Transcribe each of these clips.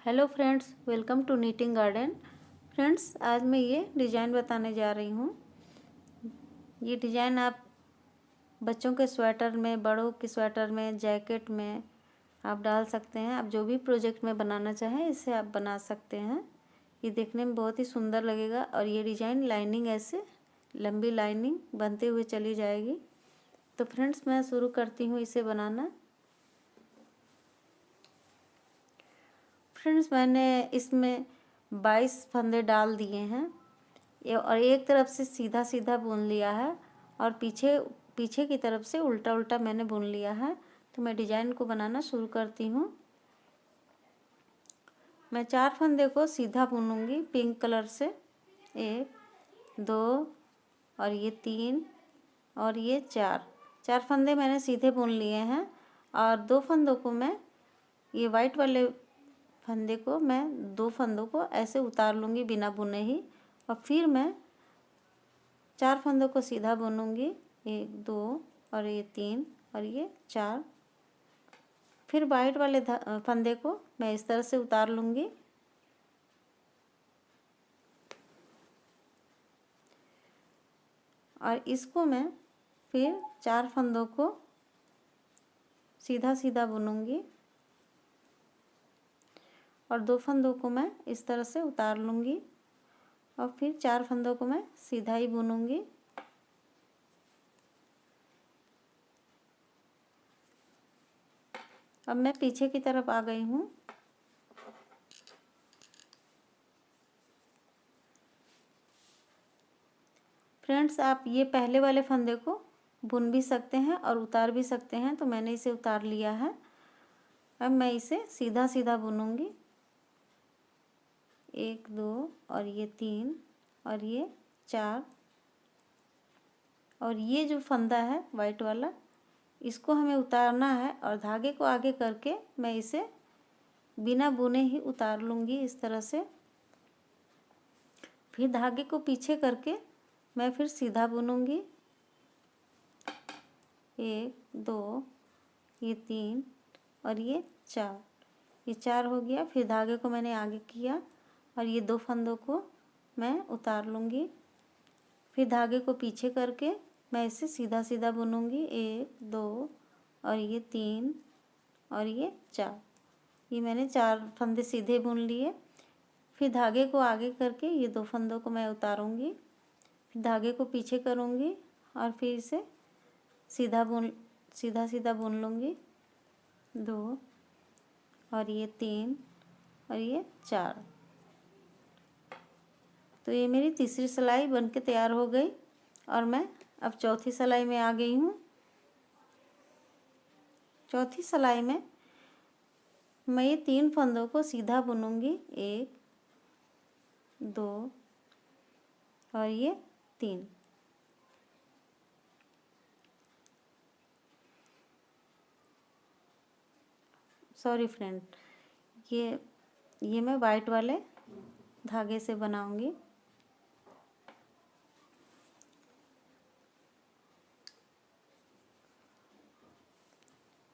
Hello friends, welcome to knitting garden. Friends, आज मैं ये डिज़ाइन बताने जा रही हूँ। ये डिज़ाइन आप बच्चों के स्वेटर में, बड़ों के स्वेटर में, जैकेट में आप डाल सकते हैं। आप जो भी प्रोजेक्ट में बनाना चाहें इसे आप बना सकते हैं। ये देखने में बहुत ही सुंदर लगेगा और ये डिज़ाइन लाइनिंग ऐसे लंबी लाइनिंग बनते हुए चली जाएगी। तो फ्रेंड्स, मैं शुरू करती हूँ इसे बनाना। फ्रेंड्स, मैंने इसमें 22 फंदे डाल दिए हैं और एक तरफ से सीधा सीधा बुन लिया है और पीछे पीछे की तरफ से उल्टा उल्टा मैंने बुन लिया है। तो मैं डिजाइन को बनाना शुरू करती हूँ। मैं 4 फंदे को सीधा बुनूंगी पिंक कलर से। 1 2 और ये 3 और ये 4 फंदे मैंने सीधे बुन लिए हैं और 2 फंदों को मैं ये वाइट वाले फंदे को मैं 2 फंदों को ऐसे उतार लूँगी बिना बुने ही और फिर मैं 4 फंदों को सीधा बुनूंगी। 1 2 और ये 3 और ये 4। फिर वाइट वाले फंदे को मैं इस तरह से उतार लूँगी और इसको मैं फिर 4 फंदों को सीधा सीधा बुनूंगी और 2 फंदों को मैं इस तरह से उतार लूँगी और फिर 4 फंदों को मैं सीधा ही बुनूंगी। अब मैं पीछे की तरफ आ गई हूँ। फ्रेंड्स, आप ये पहले वाले फंदे को बुन भी सकते हैं और उतार भी सकते हैं। तो मैंने इसे उतार लिया है। अब मैं इसे सीधा सीधा बुनूंगी। 1 2 और ये 3 और ये 4 और ये जो फंदा है वाइट वाला, इसको हमें उतारना है और धागे को आगे करके मैं इसे बिना बुने ही उतार लूँगी इस तरह से। फिर धागे को पीछे करके मैं फिर सीधा बुनूंगी। 1 2 ये 3 और ये 4 हो गया। फिर धागे को मैंने आगे किया और ये 2 फंदों को मैं उतार लूँगी। फिर धागे को पीछे करके मैं इसे सीधा सीधा बुनूंगी। 1 2 और ये 3 और ये 4। ये मैंने 4 फंदे सीधे बुन लिए। फिर धागे को आगे करके ये 2 फंदों को मैं उतारूंगी। फिर धागे को पीछे करूंगी और फिर इसे सीधा सीधा बुन लूँगी। 2 और ये 3 और ये 4। तो ये मेरी तीसरी सिलाई बनके तैयार हो गई और मैं अब चौथी सिलाई में आ गई हूँ। चौथी सिलाई में मैं ये 3 फंदों को सीधा बुनूंगी। 1 2 और ये 3। सॉरी फ्रेंड, ये मैं वाइट वाले धागे से बनाऊंगी।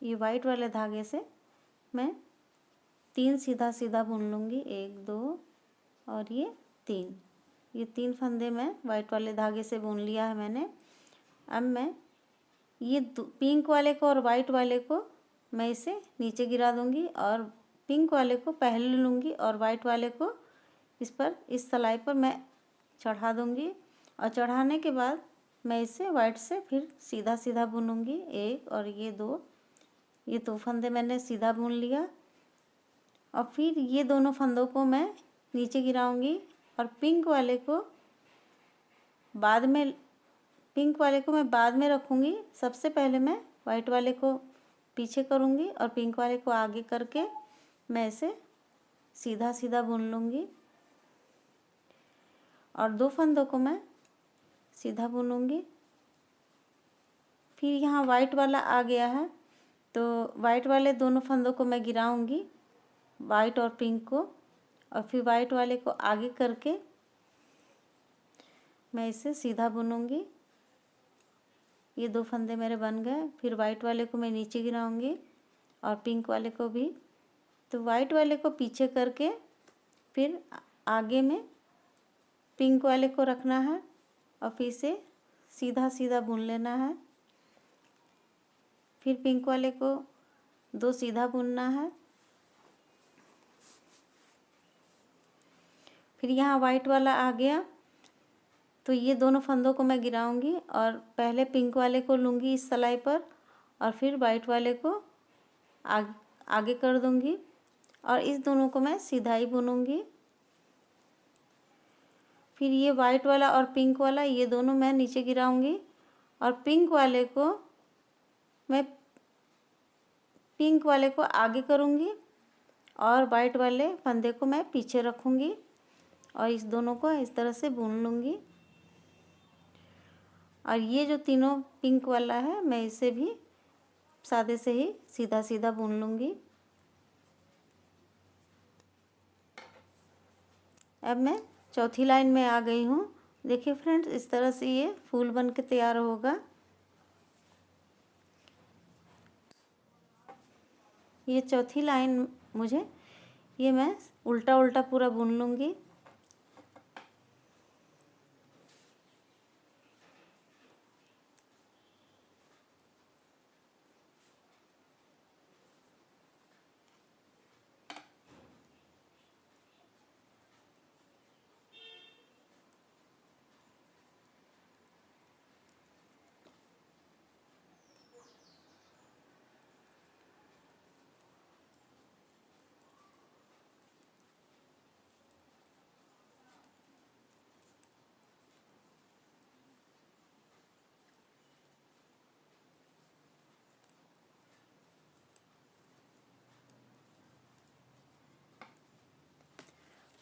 ये वाइट वाले धागे से मैं 3 सीधा सीधा बुन लूँगी। 1 2 और ये 3। ये 3 फंदे मैं वाइट वाले धागे से बुन लिया है मैंने। अब मैं ये पिंक वाले को और वाइट वाले को मैं इसे नीचे गिरा दूँगी और पिंक वाले को पहले लूँगी और वाइट वाले को इस सिलाई पर मैं चढ़ा दूँगी और चढ़ाने के बाद मैं इसे वाइट से फिर सीधा सीधा बुनूँगी। 1 और ये 2। ये 2 फंदे मैंने सीधा बुन लिया और फिर ये दोनों फंदों को मैं नीचे गिराऊंगी और पिंक वाले को मैं बाद में रखूँगी। सबसे पहले मैं वाइट वाले को पीछे करूँगी और पिंक वाले को आगे करके मैं इसे सीधा सीधा बुन लूँगी और 2 फंदों को मैं सीधा बुनूँगी। फिर यहाँ वाइट वाला आ गया है तो वाइट वाले दोनों फंदों को मैं गिराऊंगी, वाइट और पिंक को, और फिर वाइट वाले को आगे करके मैं इसे सीधा बुनूंगी। ये 2 फंदे मेरे बन गए। फिर वाइट वाले को मैं नीचे गिराऊंगी और पिंक वाले को भी तो वाइट वाले को पीछे करके फिर आगे में पिंक वाले को रखना है और फिर से सीधा सीधा बुन लेना है। फिर पिंक वाले को 2 सीधा बुनना है। फिर यहाँ वाइट वाला आ गया तो ये दोनों फंदों को मैं गिराऊंगी और पहले पिंक वाले को लूँगी इस सिलाई पर और फिर वाइट वाले को आगे कर दूँगी और इस दोनों को मैं सीधा ही बुनूँगी। फिर ये वाइट वाला और पिंक वाला ये दोनों मैं नीचे गिराऊंगी और पिंक वाले को आगे करूँगी और वाइट वाले फंदे को मैं पीछे रखूँगी और इस दोनों को इस तरह से बुन लूँगी। और ये जो तीनों पिंक वाला है मैं इसे भी सादे से ही सीधा सीधा बुन लूँगी। अब मैं चौथी लाइन में आ गई हूँ। देखिए फ्रेंड्स, इस तरह से ये फूल बन के तैयार होगा। ये चौथी लाइन ये मैं उल्टा उल्टा पूरा बुन लूँगी।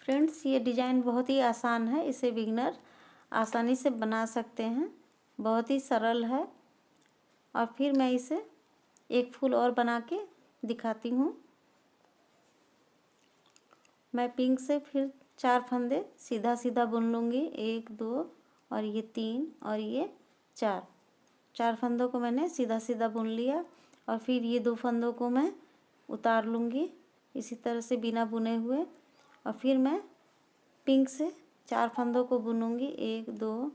फ्रेंड्स, ये डिज़ाइन बहुत ही आसान है, इसे बिगनर आसानी से बना सकते हैं, बहुत ही सरल है। और फिर मैं इसे एक फूल और बना के दिखाती हूँ। मैं पिंक से फिर 4 फंदे सीधा सीधा बुन लूँगी, 1 2 और ये 3 और ये 4 फंदों को मैंने सीधा सीधा बुन लिया। और फिर ये 2 फंदों को मैं उतार लूँगी इसी तरह से बिना बुने हुए। और फिर मैं पिंक से 4 फंदों को बुनूंगी, 1 2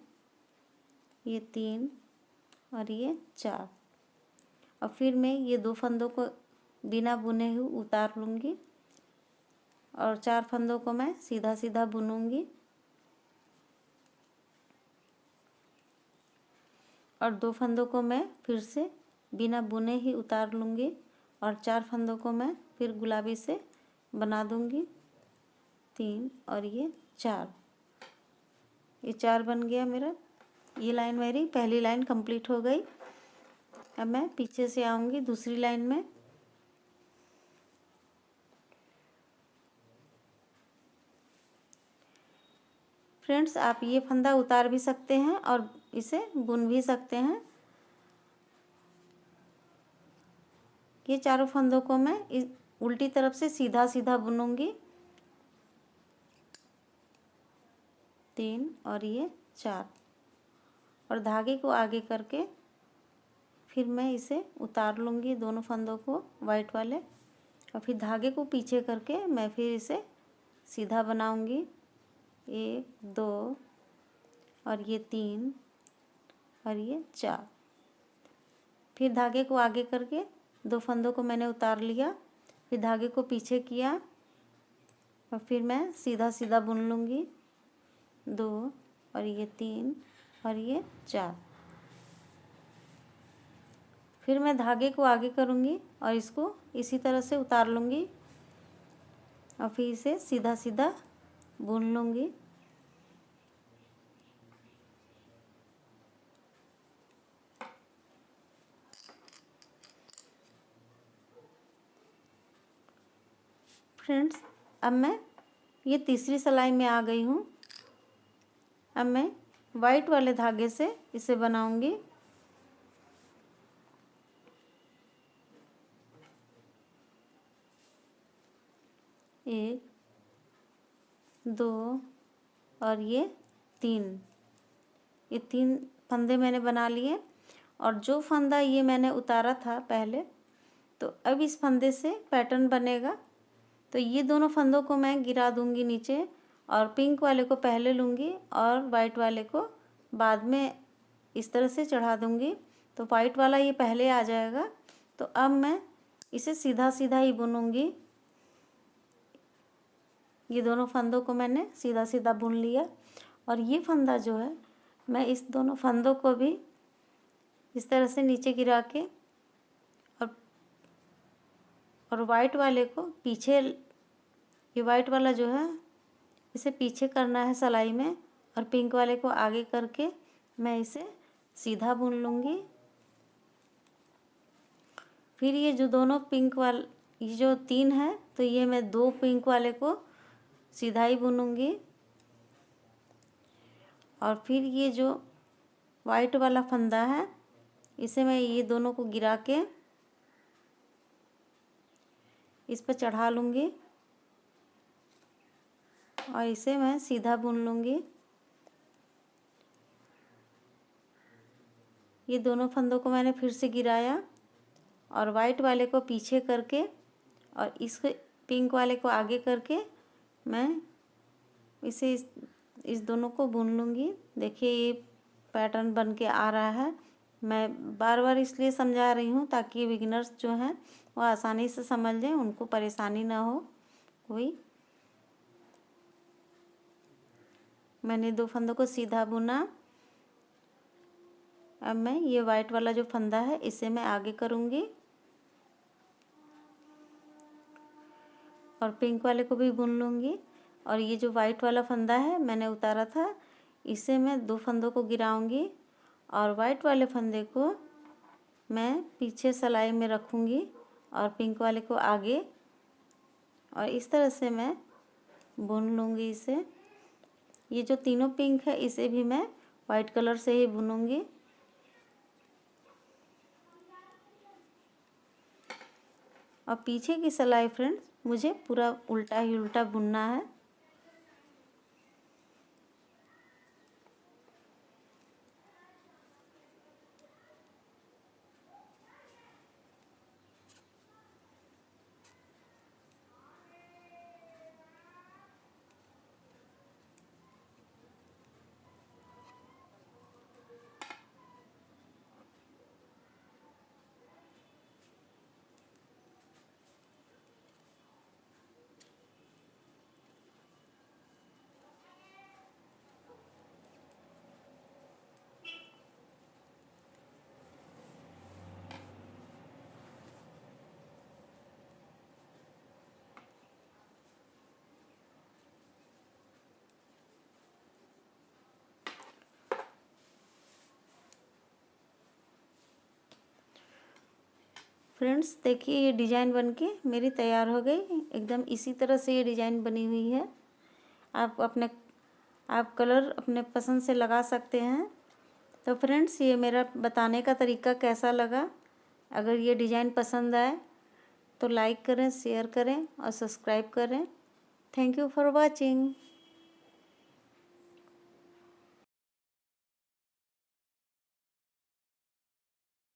ये 3 और ये 4। और फिर मैं ये 2 फंदों को बिना बुने हुए उतार लूँगी और 4 फंदों को मैं सीधा सीधा बुनूंगी और 2 फंदों को मैं फिर से बिना बुने ही उतार लूँगी और 4 फंदों को मैं फिर गुलाबी से बना दूँगी, 3 और ये 4। ये 4 बन गया मेरा। ये लाइन मेरी पहली लाइन कंप्लीट हो गई। अब मैं पीछे से आऊँगी दूसरी लाइन में। फ्रेंड्स, आप ये फंदा उतार भी सकते हैं और इसे बुन भी सकते हैं। ये चारों फंदों को मैं इस उल्टी तरफ से सीधा सीधा बुनूंगी, 3 और ये 4 और धागे को आगे करके फिर मैं इसे उतार लूँगी दोनों फंदों को वाइट वाले और फिर धागे को पीछे करके मैं फिर इसे सीधा बनाऊँगी, 1 2 और ये 3 और ये 4। फिर धागे को आगे करके 2 फंदों को मैंने उतार लिया, फिर धागे को पीछे किया और फिर मैं सीधा सीधा बुन लूँगी, 2 और ये 3 और ये 4। फिर मैं धागे को आगे करूँगी और इसको इसी तरह से उतार लूँगी और फिर इसे सीधा सीधा बुन लूँगी। फ्रेंड्स, अब मैं ये तीसरी सिलाई में आ गई हूँ। अब मैं वाइट वाले धागे से इसे बनाऊँगी। एक 2 और ये 3 फंदे मैंने बना लिए और जो फंदा ये मैंने उतारा था पहले, तो अब इस फंदे से पैटर्न बनेगा। तो ये दोनों फंदों को मैं गिरा दूंगी नीचे, और पिंक वाले को पहले लूँगी और वाइट वाले को बाद में इस तरह से चढ़ा दूंगी। तो वाइट वाला ये पहले आ जाएगा। तो अब मैं इसे सीधा सीधा ही बुनूंगी। ये दोनों फंदों को मैंने सीधा सीधा बुन लिया, और ये फंदा जो है मैं इस दोनों फंदों को भी इस तरह से नीचे गिरा के और वाइट वाले को पीछे, ये वाइट वाला जो है इसे पीछे करना है सिलाई में, और पिंक वाले को आगे करके मैं इसे सीधा बुन लूँगी। फिर ये जो दोनों पिंक वाले, ये जो 3 है, तो ये मैं 2 पिंक वाले को सीधा ही बुनूंगी, और फिर ये जो वाइट वाला फंदा है इसे मैं ये दोनों को गिरा के इस पर चढ़ा लूँगी, और इसे मैं सीधा बुन लूँगी। ये दोनों फंदों को मैंने फिर से गिराया, और वाइट वाले को पीछे करके और इस पिंक वाले को आगे करके मैं इसे इस दोनों को बुन लूँगी। देखिए ये पैटर्न बन के आ रहा है। मैं बार बार इसलिए समझा रही हूँ ताकि बिगिनर्स जो हैं वो आसानी से समझ लें, उनको परेशानी ना हो कोई। मैंने 2 फंदों को सीधा बुना। अब मैं ये वाइट वाला जो फंदा है इसे मैं आगे करूँगी, और पिंक वाले को भी बुन लूँगी। और ये जो वाइट वाला फंदा है मैंने उतारा था, इसे मैं 2 फंदों को गिराऊंगी, और वाइट वाले फंदे को मैं पीछे सिलाई में रखूँगी और पिंक वाले को आगे, और इस तरह से मैं बुन लूँगी इसे। ये जो तीनों पिंक है इसे भी मैं वाइट कलर से ही बुनूँगी। और पीछे की सिलाई फ्रेंड्स मुझे पूरा उल्टा ही उल्टा बुनना है। फ्रेंड्स देखिए ये डिज़ाइन बनके मेरी तैयार हो गई। एकदम इसी तरह से ये डिज़ाइन बनी हुई है। आप कलर अपने पसंद से लगा सकते हैं। तो फ्रेंड्स ये मेरा बताने का तरीका कैसा लगा? अगर ये डिज़ाइन पसंद आए तो लाइक करें, शेयर करें और सब्सक्राइब करें। Thank you for watching.